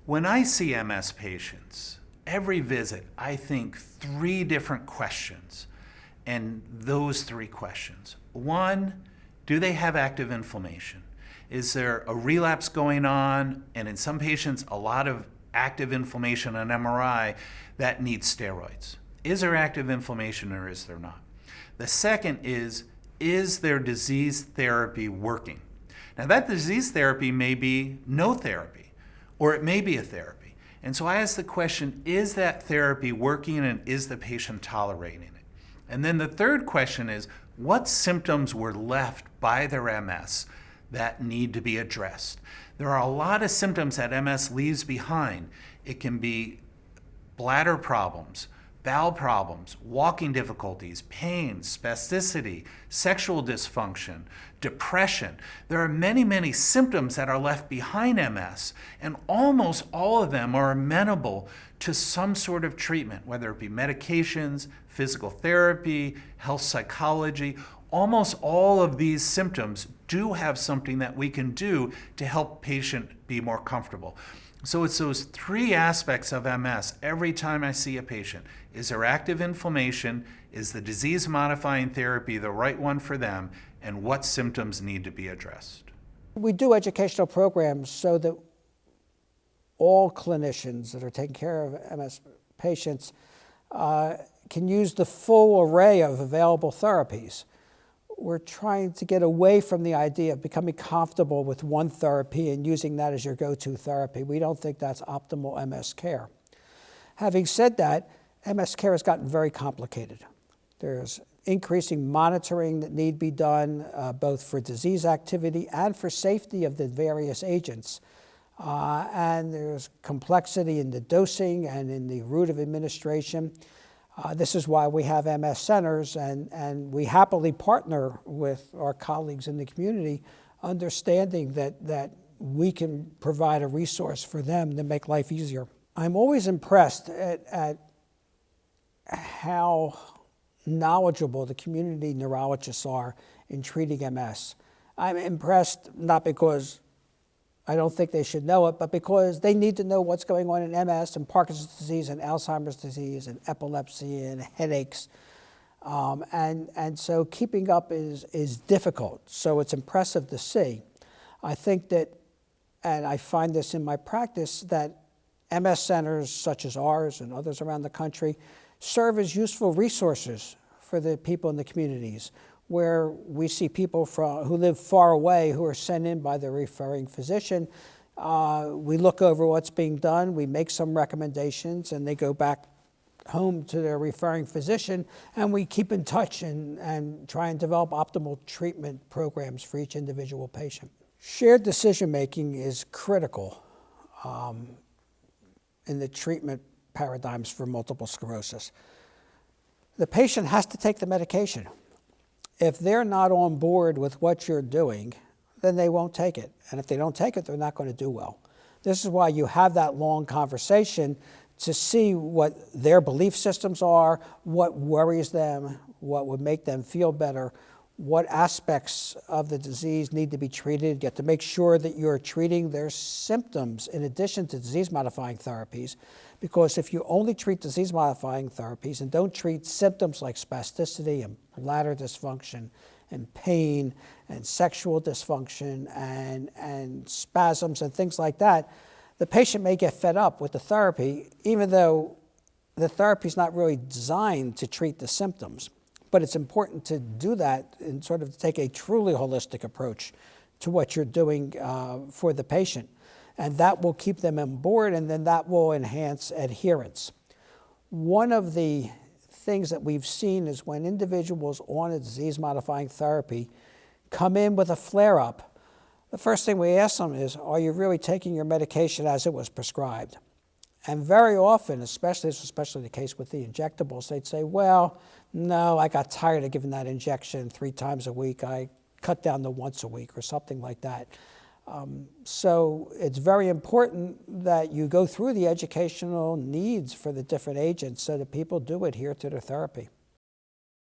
When I see MS patients, every visit, I think 3 different questions. And those 3 questions. 1, do they have active inflammation? Is there a relapse going on? And in some patients, a lot of active inflammation on MRI that needs steroids. Is there active inflammation or is there not? The second is their disease therapy working? Now that disease therapy may be no therapy, or it may be a therapy. And so I ask the question, is that therapy working and is the patient tolerating it? And then the third question is, what symptoms were left by their MS that need to be addressed? There are a lot of symptoms that MS leaves behind. It can be bladder problems, bowel problems, walking difficulties, pain, spasticity, sexual dysfunction, depression. There are many, many symptoms that are left behind MS, and almost all of them are amenable to some sort of treatment, whether it be medications, physical therapy, health psychology. Almost all of these symptoms do have something that we can do to help patient be more comfortable. So it's those 3 aspects of MS every time I see a patient. Is there active inflammation? Is the disease-modifying therapy the right one for them? And what symptoms need to be addressed? We do educational programs so that all clinicians that are taking care of MS patients can use the full array of available therapies. We're trying to get away from the idea of becoming comfortable with one therapy and using that as your go-to therapy. We don't think that's optimal MS care. Having said that, MS care has gotten very complicated. There's increasing monitoring that need to be done, both for disease activity and for safety of the various agents. And there's complexity in the dosing and in the route of administration. This is why we have MS centers, and we happily partner with our colleagues in the community, understanding that we can provide a resource for them to make life easier. I'm always impressed at how knowledgeable the community neurologists are in treating MS. I'm impressed not because I don't think they should know it, but because they need to know what's going on in MS and Parkinson's disease and Alzheimer's disease and epilepsy and headaches. And so keeping up is difficult. So it's impressive to see. I think that, and I find this in my practice, that MS centers such as ours and others around the country serve as useful resources for the people in the communities, where we see people who live far away who are sent in by their referring physician. We look over what's being done, we make some recommendations, and they go back home to their referring physician, and we keep in touch and try and develop optimal treatment programs for each individual patient. Shared decision-making is critical in the treatment paradigms for multiple sclerosis. The patient has to take the medication. If they're not on board with what you're doing, then they won't take it. And if they don't take it, they're not going to do well. This is why you have that long conversation to see what their belief systems are, what worries them, what would make them feel better, what aspects of the disease need to be treated. You have to make sure that you're treating their symptoms in addition to disease-modifying therapies, because if you only treat disease-modifying therapies and don't treat symptoms like spasticity and bladder dysfunction and pain and sexual dysfunction and spasms and things like that, the patient may get fed up with the therapy, even though the therapy is not really designed to treat the symptoms. But it's important to do that and sort of take a truly holistic approach to what you're doing for the patient. And that will keep them on board, and then that will enhance adherence. One of the things that we've seen is when individuals on a disease-modifying therapy come in with a flare-up, the first thing we ask them is, are you really taking your medication as it was prescribed? And very often, especially the case with the injectables, they'd say, well, no, I got tired of giving that injection 3 times a week. I cut down to once a week or something like that. So it's very important that you go through the educational needs for the different agents so that people do adhere to their therapy.